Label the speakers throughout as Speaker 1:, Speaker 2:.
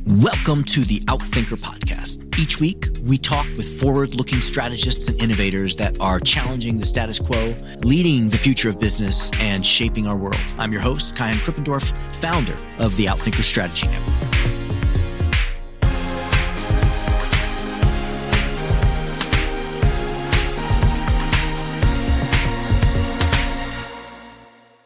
Speaker 1: Welcome to the Outthinker podcast. Each week, we talk with forward-looking strategists and innovators that are challenging the status quo, leading the future of business, and shaping our world. I'm your host, Kyan Krippendorf, founder of the Outthinker Strategy Network.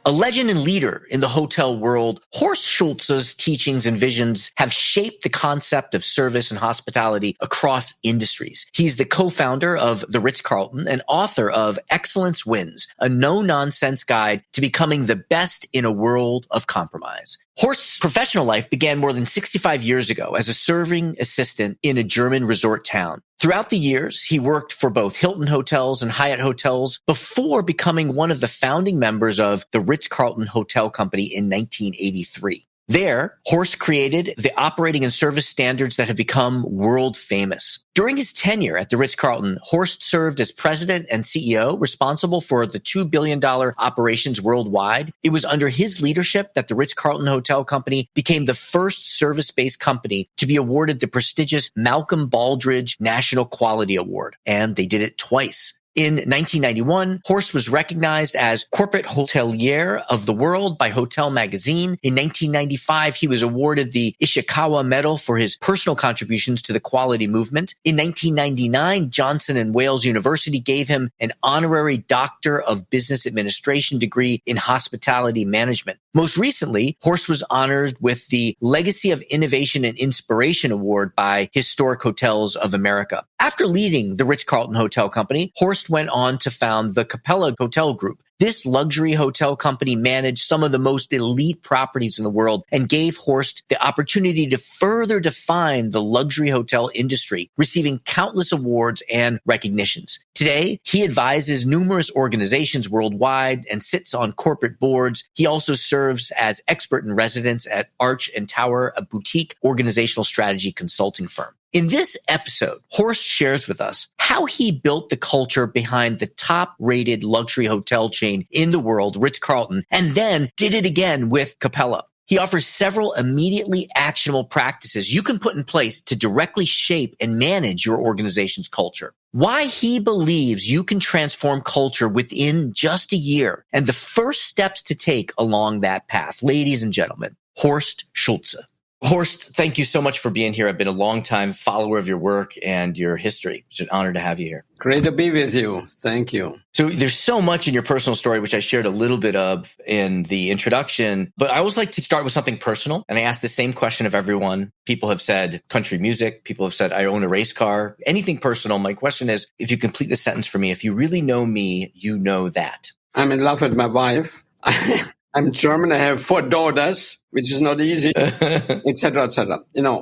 Speaker 1: A legend and leader in the hotel world, Horst Schulze's teachings and visions have shaped the concept of service and hospitality across industries. He's the co-founder of the Ritz-Carlton and author of Excellence Wins, a no-nonsense guide to becoming the best in a world of compromise. Horst's professional life began more than 65 years ago as a serving assistant in a German resort town. Throughout the years, he worked for both Hilton hotels and Hyatt hotels before becoming one of the founding members of the Ritz-Carlton Hotel Company in 1983. There, Horst created the operating and service standards that have become world famous. During his tenure at the Ritz-Carlton, Horst served as president and CEO, responsible for the $2 billion operations worldwide. It was under his leadership that the Ritz-Carlton Hotel Company became the first service-based company to be awarded the prestigious Malcolm Baldrige National Quality Award, and they did it twice. In 1991, Horst was recognized as Corporate Hotelier of the World by Hotel Magazine. In 1995, he was awarded the Ishikawa Medal for his personal contributions to the quality movement. In 1999, Johnson & Wales University gave him an honorary Doctor of Business Administration degree in hospitality management. Most recently, Horst was honored with the Legacy of Innovation and Inspiration Award by Historic Hotels of America. After leading the Ritz-Carlton Hotel Company, Horst went on to found the Capella Hotel Group. This luxury hotel company managed some of the most elite properties in the world and gave Horst the opportunity to further define the luxury hotel industry, receiving countless awards and recognitions. Today, he advises numerous organizations worldwide and sits on corporate boards. He also serves as expert in residence at Arch & Tower, a boutique organizational strategy consulting firm. In this episode, Horst shares with us how he built the culture behind the top-rated luxury hotel chain in the world, Ritz-Carlton, and then did it again with Capella. He offers several immediately actionable practices you can put in place to directly shape and manage your organization's culture. Why he believes you can transform culture within just a year, and the first steps to take along that path. Ladies and gentlemen, Horst Schulze. Horst, thank you so much for being here. I've been a long-time follower of your work and your history. It's an honor to have you here.
Speaker 2: Great to be with you. Thank you.
Speaker 1: So there's so much in your personal story, which I shared a little bit of in the introduction, but I always like to start with something personal. And I ask the same question of everyone. People have said country music. People have said, I own a race car. Anything personal. My question is, if you complete the sentence for me, if you really know me, you know that.
Speaker 2: I'm in love with my wife. I'm German. I have 4 daughters, which is not easy, etc., etc.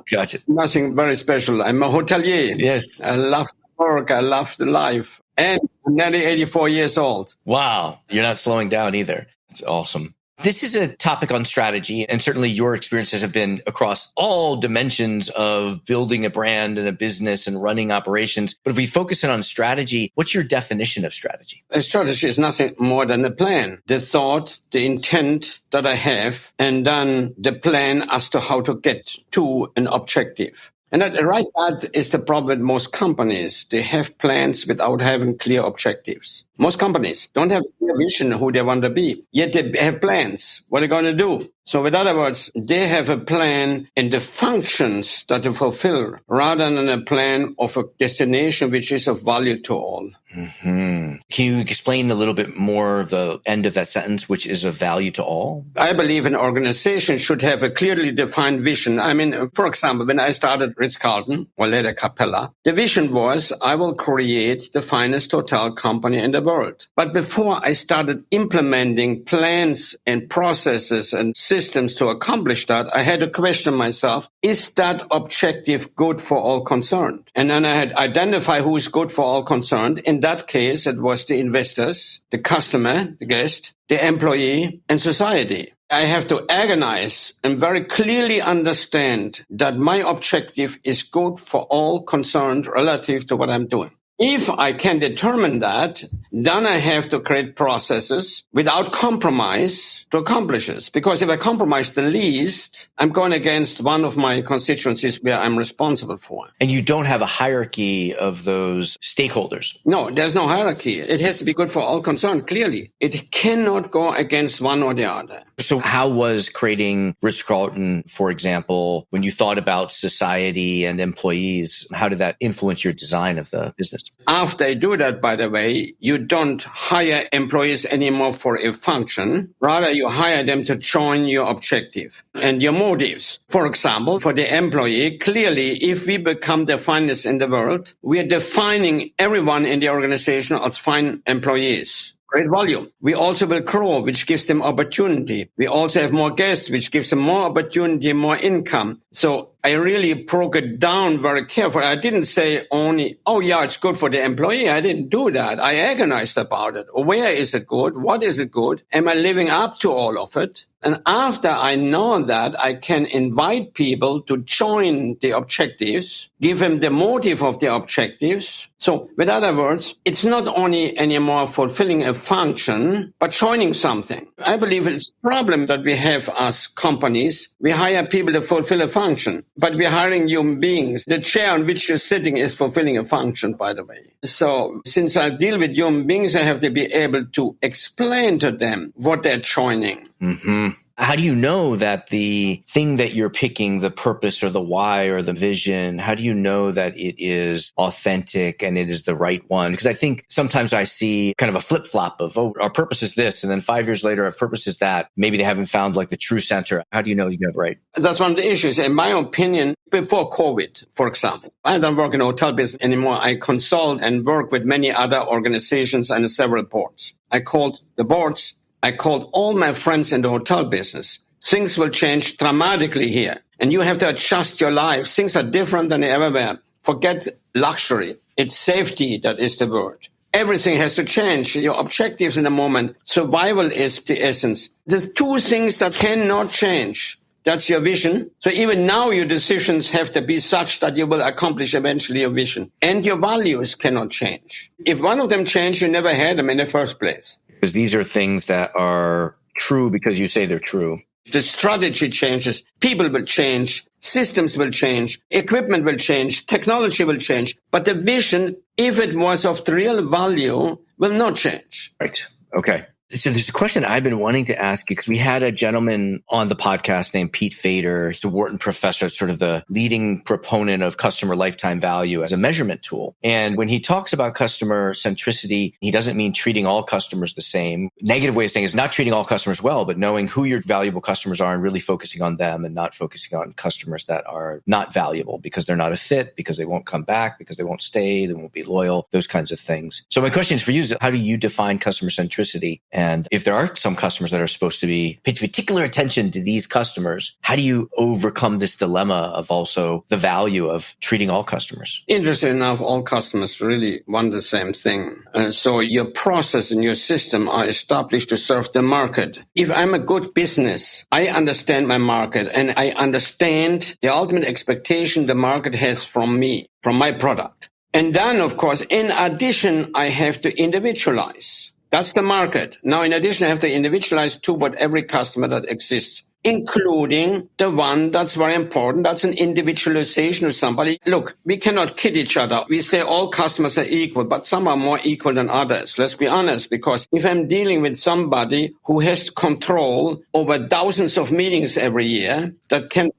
Speaker 1: Gotcha.
Speaker 2: Nothing very special. I'm a hotelier.
Speaker 1: Yes.
Speaker 2: I love work. I love the life. And I'm nearly 84 years old.
Speaker 1: Wow. You're not slowing down either. It's awesome. This is a topic on strategy, and certainly your experiences have been across all dimensions of building a brand and a business and running operations. But if we focus in on strategy, what's your definition of strategy?
Speaker 2: A strategy is nothing more than a plan. The thought, the intent that I have, and then the plan as to how to get to an objective. And that is the problem with most companies. They have plans without having clear objectives. Most companies don't have a clear vision who they want to be, yet they have plans. What are they going to do? So with other words, they have a plan in the functions that they fulfill rather than a plan of a destination which is of value to all.
Speaker 1: Mm-hmm. Can you explain a little bit more of the end of that sentence, which is of value to all?
Speaker 2: I believe an organization should have a clearly defined vision. I mean, for example, when I started Ritz-Carlton, or later Capella, the vision was I will create the finest hotel company in the world. But before I started implementing plans and processes and systems to accomplish that, I had to question myself, is that objective good for all concerned? And then I had to identify who is good for all concerned. In that case, it was the investors, the customer, the guest, the employee, and society. I have to agonize and very clearly understand that my objective is good for all concerned relative to what I'm doing. If I can determine that, then I have to create processes without compromise to accomplish this. Because if I compromise the least, I'm going against one of my constituencies where I'm responsible for.
Speaker 1: And you don't have a hierarchy of those stakeholders.
Speaker 2: No, there's no hierarchy. It has to be good for all concerned, clearly. It cannot go against one or the other.
Speaker 1: So how was creating Ritz-Carlton, for example, when you thought about society and employees, how did that influence your design of the business?
Speaker 2: After I do that, by the way, you don't hire employees anymore for a function. Rather, you hire them to join your objective and your motives. For example, for the employee, clearly, if we become the finest in the world, we are defining everyone in the organization as fine employees. Great volume. We also will grow, which gives them opportunity. We also have more guests, which gives them more opportunity, more income. So I really broke it down very carefully. I didn't say only, oh yeah, it's good for the employee. I didn't do that. I agonized about it. Where is it good? What is it good? Am I living up to all of it? And after I know that, I can invite people to join the objectives, give them the motive of the objectives. So with other words, it's not only anymore fulfilling a function, but joining something. I believe it's a problem that we have as companies. We hire people to fulfill a function, but we're hiring human beings. The chair on which you're sitting is fulfilling a function, by the way. So since I deal with human beings, I have to be able to explain to them what they're joining.
Speaker 1: Mm-hmm. How do you know that the thing that you're picking, the purpose or the why or the vision, how do you know that it is authentic and it is the right one? Because I think sometimes I see kind of a flip-flop of, oh, our purpose is this. And then 5 years later, our purpose is that. Maybe they haven't found like the true center. How do you know you got it right?
Speaker 2: That's one of the issues. In my opinion, before COVID, for example, I don't work in a hotel business anymore. I consult and work with many other organizations and several boards. I called the boards. I called all my friends in the hotel business. Things will change dramatically here. And you have to adjust your life. Things are different than they ever were. Forget luxury. It's safety that is the word. Everything has to change. Your objectives in the moment. Survival is the essence. There's two things that cannot change. That's your vision. So even now your decisions have to be such that you will accomplish eventually your vision. And your values cannot change. If one of them change, you never had them in the first place.
Speaker 1: Because these are things that are true because you say they're true.
Speaker 2: The strategy changes, people will change, systems will change, equipment will change, technology will change. But the vision, if it was of the real value, will not change.
Speaker 1: Right. Okay. So there's a question I've been wanting to ask you because we had a gentleman on the podcast named Pete Fader. He's a Wharton professor, sort of the leading proponent of customer lifetime value as a measurement tool. And when he talks about customer centricity, he doesn't mean treating all customers the same. Negative way of saying is not treating all customers well, but knowing who your valuable customers are and really focusing on them and not focusing on customers that are not valuable because they're not a fit, because they won't come back, because they won't stay, they won't be loyal, those kinds of things. So my question is for you is how do you define customer centricity? And if there are some customers that are supposed to be pay particular attention to these customers, how do you overcome this dilemma of also the value of treating all customers?
Speaker 2: Interesting enough, all customers really want the same thing. So your process and your system are established to serve the market. If I'm a good business, I understand my market and I understand the ultimate expectation the market has from me, from my product. And then, of course, in addition, I have to individualize. That's the market. Now, in addition, I have to individualize to what every customer that exists, including the one that's very important. That's an individualization of somebody. Look, we cannot kid each other. We say all customers are equal, but some are more equal than others. Let's be honest, because if I'm dealing with somebody who has control over thousands of meetings every year that can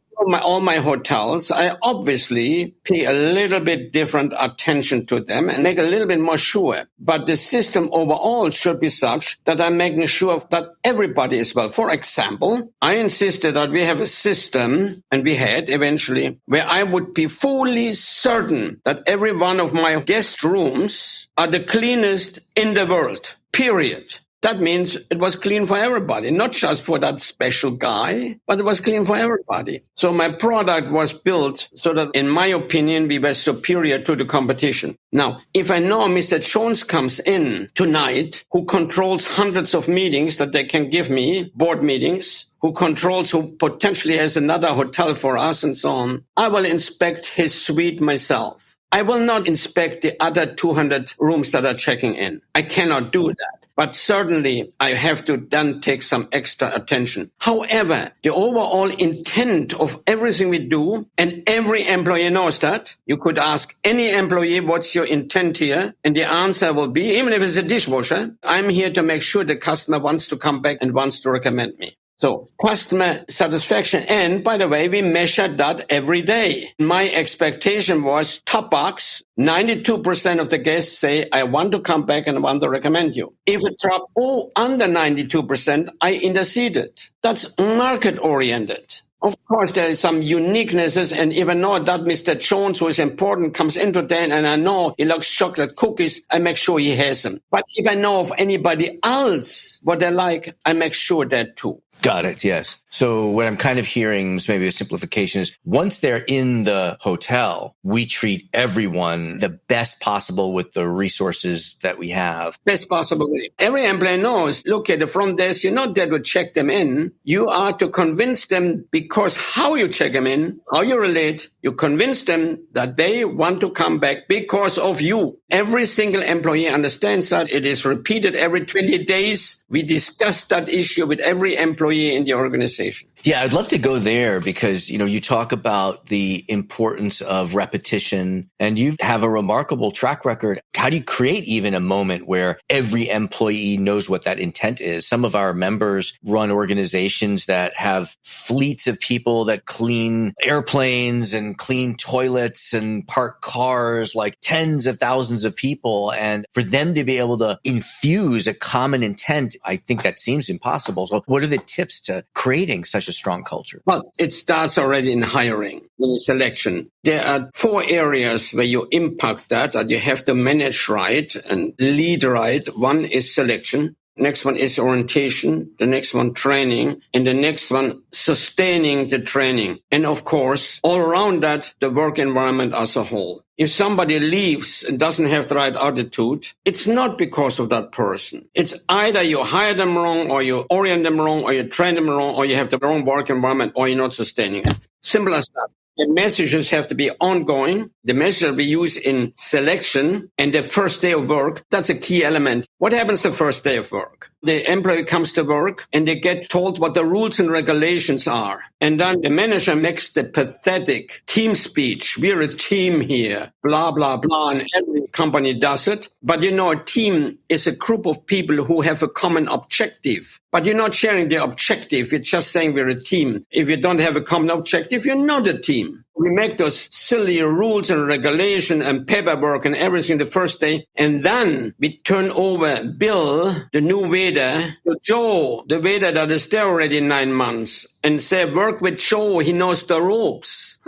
Speaker 2: all my hotels, I obviously pay a little bit different attention to them and make a little bit more sure. But the system overall should be such that I'm making sure that everybody is well. For example, I insisted that we have a system, and we had eventually, where I would be fully certain that every one of my guest rooms are the cleanest in the world, period. That means it was clean for everybody, not just for that special guy, but it was clean for everybody. So my product was built so that, in my opinion, we were superior to the competition. Now, if I know Mr. Jones comes in tonight, who controls hundreds of meetings that they can give me, board meetings, who potentially has another hotel for us and so on, I will inspect his suite myself. I will not inspect the other 200 rooms that are checking in. I cannot do that. But certainly I have to then take some extra attention. However, the overall intent of everything we do, and every employee knows that, you could ask any employee, what's your intent here? And the answer will be, even if it's a dishwasher, I'm here to make sure the customer wants to come back and wants to recommend me. So customer satisfaction. And by the way, we measure that every day. My expectation was top box. 92% of the guests say, I want to come back and want to recommend you. If it dropped under 92%, I interceded. That's market oriented. Of course, there is some uniquenesses, and if I know that Mr. Jones, who is important, comes into town and I know he likes chocolate cookies, I make sure he has them. But if I know of anybody else what they like, I make sure that too.
Speaker 1: Got it. Yes. So what I'm kind of hearing is maybe a simplification is once they're in the hotel, we treat everyone the best possible with the resources that we have.
Speaker 2: Best possible. Every employee knows, look at the front desk, you're not there to check them in. You are to convince them because how you check them in, how you relate, you convince them that they want to come back because of you. Every single employee understands that. It is repeated every 20 days. We discuss that issue with every employee in the organization.
Speaker 1: Yeah, I'd love to go there because, you talk about the importance of repetition and you have a remarkable track record. How do you create even a moment where every employee knows what that intent is? Some of our members run organizations that have fleets of people that clean airplanes and clean toilets and park cars, like tens of thousands of people. And for them to be able to infuse a common intent, I think that seems impossible. So what are the tips to creating such a strong culture?
Speaker 2: Well, it starts already in hiring, in selection. There are 4 areas where you impact that you have to manage right and lead right. One is selection. Next one is orientation. The next one, training. And the next one, sustaining the training. And of course, all around that, the work environment as a whole. If somebody leaves and doesn't have the right attitude, it's not because of that person. It's either you hire them wrong, or you orient them wrong, or you train them wrong, or you have the wrong work environment, or you're not sustaining it. Simple as that. The messages have to be ongoing. The message we use in selection and the first day of work, that's a key element. What happens the first day of work? The employee comes to work and they get told what the rules and regulations are. And then the manager makes the pathetic team speech. We're a team here, blah, blah, blah. And every company does it. But a team is a group of people who have a common objective. But you're not sharing the objective. You're just saying we're a team. If you don't have a common objective, you're not a team. We make those silly rules and regulation and paperwork and everything the first day. And then we turn over Bill, the new waiter, to Joe, the waiter that is there already 9 months, and say, work with Joe. He knows the ropes.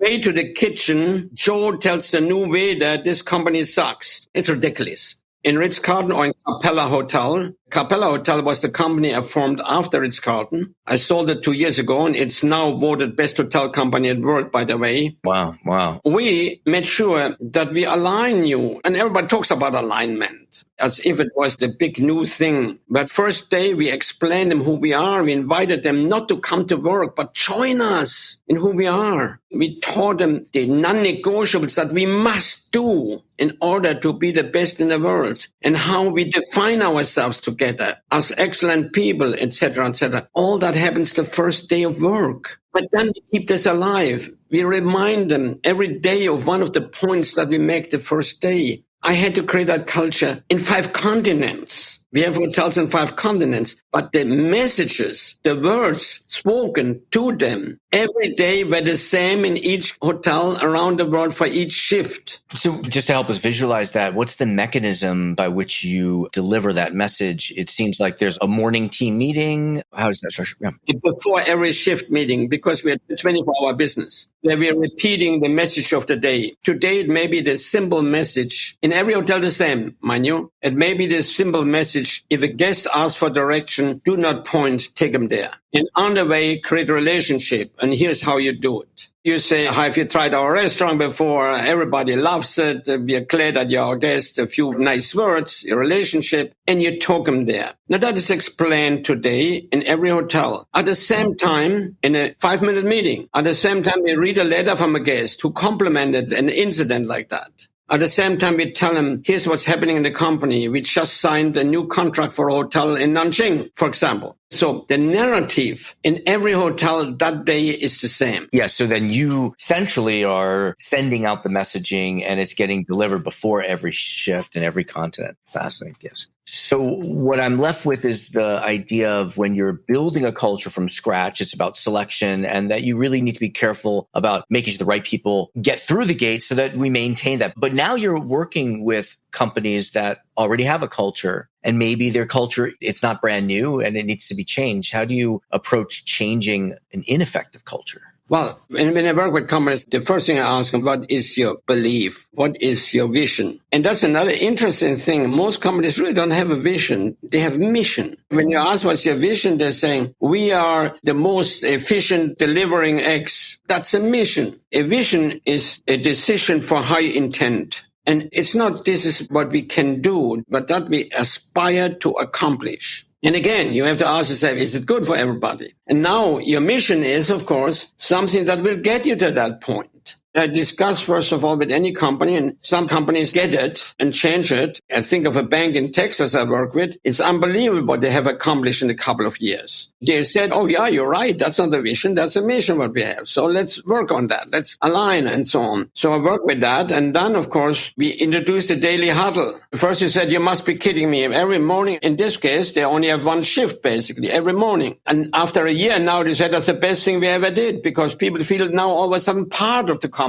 Speaker 2: Way to the kitchen, Joe tells the new waiter, this company sucks. It's ridiculous. In Ritz-Carlton or in Capella Hotel. Capella Hotel was the company I formed after Ritz-Carlton. I sold it 2 years ago, and it's now voted best hotel company in the world, by the way.
Speaker 1: Wow.
Speaker 2: We made sure that we align you. And everybody talks about alignment as if it was the big new thing. But first day, we explained them who we are. We invited them not to come to work, but join us in who we are. We taught them the non-negotiables that we must do in order to be the best in the world, and how we define ourselves together as excellent people, etc., etc. All that happens the first day of work. But then we keep this alive. We remind them every day of one of the points that we make the first day. I had to create that culture in 5 continents. We have hotels in 5 continents, but the messages, the words spoken to them every day were the same in each hotel around the world for each shift.
Speaker 1: So just to help us visualize that, what's the mechanism by which you deliver that message? It seems like there's a morning team meeting. How is that structured? Yeah.
Speaker 2: Before every shift meeting, because we're a 24-hour business, where we're repeating the message of the day. Today, it may be the simple message. In every hotel, the same, mind you. It may be the simple message message, if a guest asks for direction, do not point, take him there. And on the way, create a relationship. And here's how you do it. You say, have you tried our restaurant before? Everybody loves it. We are glad that you're our guest. A few nice words, a relationship, and you talk them there. Now that is explained today in every hotel. At the same time, in a 5-minute meeting, at the same time, we read a letter from a guest who complimented an incident like that. At the same time, we tell them, here's what's happening in the company. We just signed a new contract for a hotel in Nanjing, for example. So the narrative in every hotel that day is the same.
Speaker 1: Yeah. So then you centrally are sending out the messaging and it's getting delivered before every shift and every continent. Fascinating. Yes. So what I'm left with is the idea of when you're building a culture from scratch, it's about selection and that you really need to be careful about making sure the right people get through the gate so that we maintain that. But now you're working with companies that already have a culture and maybe their culture, it's not brand new and it needs to be changed. How do you approach changing an ineffective culture?
Speaker 2: Well, when I work with companies, the first thing I ask them, what is your belief? What is your vision? And that's another interesting thing. Most companies really don't have a vision. They have mission. When you ask what's your vision, they're saying, we are the most efficient delivering X. That's a mission. A vision is a decision for high intent. And it's not this is what we can do, but that we aspire to accomplish. And again, you have to ask yourself, is it good for everybody? And now your mission is, of course, something that will get you to that point. I discuss, first of all, with any company, and some companies get it and change it. I think of a bank in Texas I work with. It's unbelievable what they have accomplished in a couple of years. They said, oh, yeah, you're right. That's not a vision. That's a mission what we have. So let's work on that. Let's align and so on. So I work with that. And then, of course, we introduced the daily huddle. First, you said, you must be kidding me. Every morning, in this case, they only have one shift, basically, every morning. And after a year now, they said that's the best thing we ever did because people feel now all of a sudden part of the company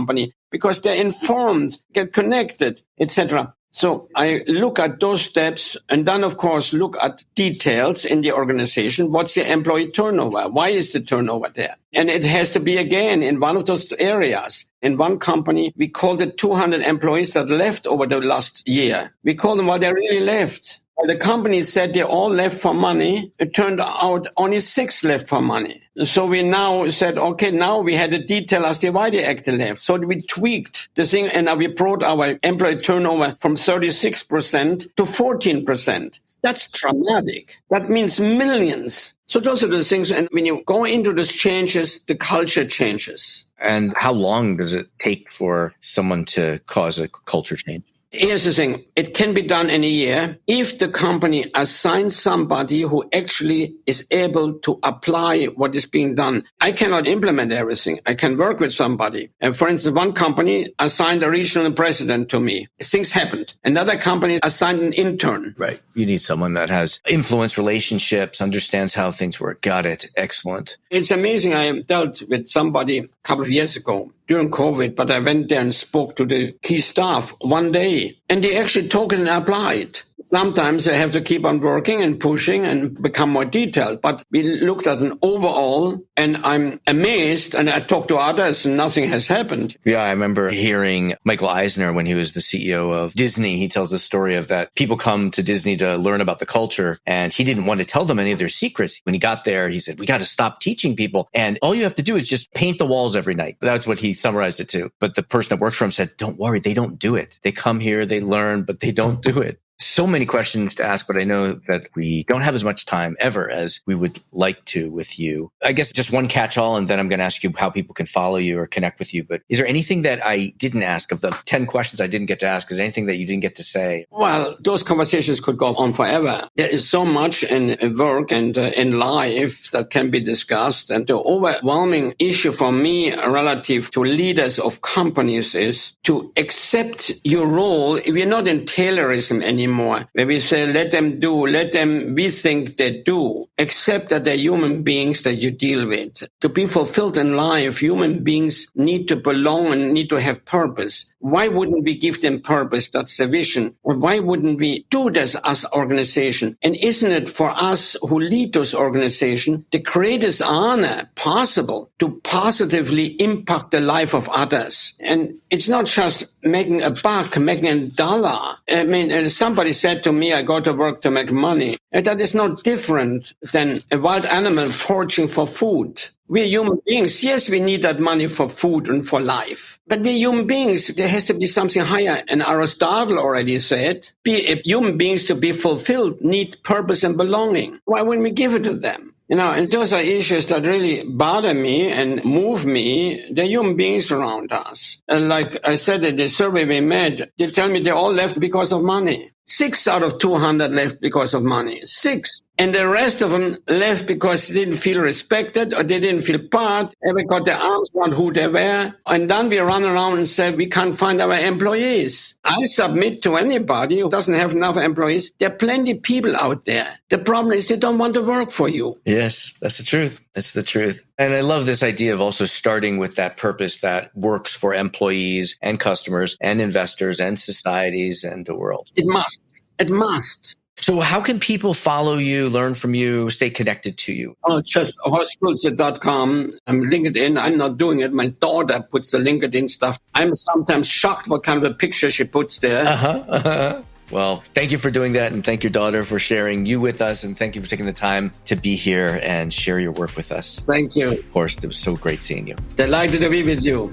Speaker 2: because they're informed, get connected, etc. So I look at those steps and then, of course, look at details in the organization. What's the employee turnover? Why is the turnover there? And it has to be, again, in one of those areas. In one company, we called it 200 employees that left over the last year. We called them what they really left. The company said they all left for money. It turned out only 6 left for money. So we now said, okay, now we had a detail as to why they actually left. So we tweaked the thing and we brought our employee turnover from 36% to 14%. That's dramatic. That means millions. So those are the things. And when you go into those changes, the culture changes.
Speaker 1: And how long does it take for someone to cause a culture change?
Speaker 2: Here's the thing. It can be done in a year if the company assigns somebody who actually is able to apply what is being done. I cannot implement everything. I can work with somebody. And for instance, one company assigned a regional president to me. Things happened. Another company assigned an intern.
Speaker 1: Right. You need someone that has influence relationships, understands how things work. Got it. Excellent.
Speaker 2: It's amazing. I dealt with somebody a couple of years ago during COVID, but I went there and spoke to the key staff one day, and they actually took it and applied. Sometimes I have to keep on working and pushing and become more detailed. But we looked at an overall, and I'm amazed, and I talked to others, and nothing has happened.
Speaker 1: Yeah, I remember hearing Michael Eisner when he was the CEO of Disney. He tells the story of that people come to Disney to learn about the culture, and he didn't want to tell them any of their secrets. When he got there, he said, we got to stop teaching people, and all you have to do is just paint the walls every night. That's what he summarized it to. But the person that works for him said, don't worry, they don't do it. They come here, they learn, but they don't do it. So many questions to ask, but I know that we don't have as much time ever as we would like to with you. I guess just one catch-all, and then I'm going to ask you how people can follow you or connect with you. But is there anything that I didn't ask of the 10 questions I didn't get to ask? Is there anything that you didn't get to say?
Speaker 2: Well, those conversations could go on forever. There is so much in work and in life that can be discussed. And the overwhelming issue for me relative to leaders of companies is to accept your role. We're not in Taylorism anymore, where we say, let them do, let them, we think they do. Accept that they're human beings that you deal with. To be fulfilled in life, human beings need to belong and need to have purpose. Why wouldn't we give them purpose? That's the vision. Or why wouldn't we do this as organization? And isn't it for us who lead those organizations the greatest honor possible to positively impact the life of others? And it's not just making a buck, making a dollar. I mean, somebody said to me, I go to work to make money. And that is no different than a wild animal foraging for food. We're human beings. Yes, we need that money for food and for life. But we're human beings. There has to be something higher. And Aristotle already said, human beings to be fulfilled need purpose and belonging. Why wouldn't we give it to them? And those are issues that really bother me and move me. The human beings around us. And like I said in the survey we made, they tell me they all left because of money. 6 out of 200 left because of money. 6. And the rest of them left because they didn't feel respected or they didn't feel part. They got their arms around who they were. And then we run around and say, we can't find our employees. I submit to anybody who doesn't have enough employees. There are plenty of people out there. The problem is they don't want to work for you.
Speaker 1: Yes, that's the truth. That's the truth. And I love this idea of also starting with that purpose that works for employees and customers and investors and societies and the world.
Speaker 2: It must. It must.
Speaker 1: So how can people follow you, learn from you, stay connected to you?
Speaker 2: Oh, just HorstSchulze.com. I'm LinkedIn. I'm not doing it. My daughter puts the LinkedIn stuff. I'm sometimes shocked what kind of a picture she puts there.
Speaker 1: Well, thank you for doing that. And thank your daughter for sharing you with us. And thank you for taking the time to be here and share your work with us.
Speaker 2: Thank you.
Speaker 1: Horst, it was so great seeing you.
Speaker 2: Delighted to be with you.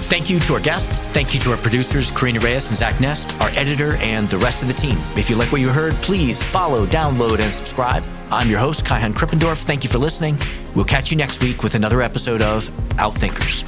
Speaker 1: Thank you to our guests. Thank you to our producers, Karina Reyes and Zach Nest, our editor, and the rest of the team. If you like what you heard, please follow, download, and subscribe. I'm your host, Kai-Han Krippendorf. Thank you for listening. We'll catch you next week with another episode of Outthinkers.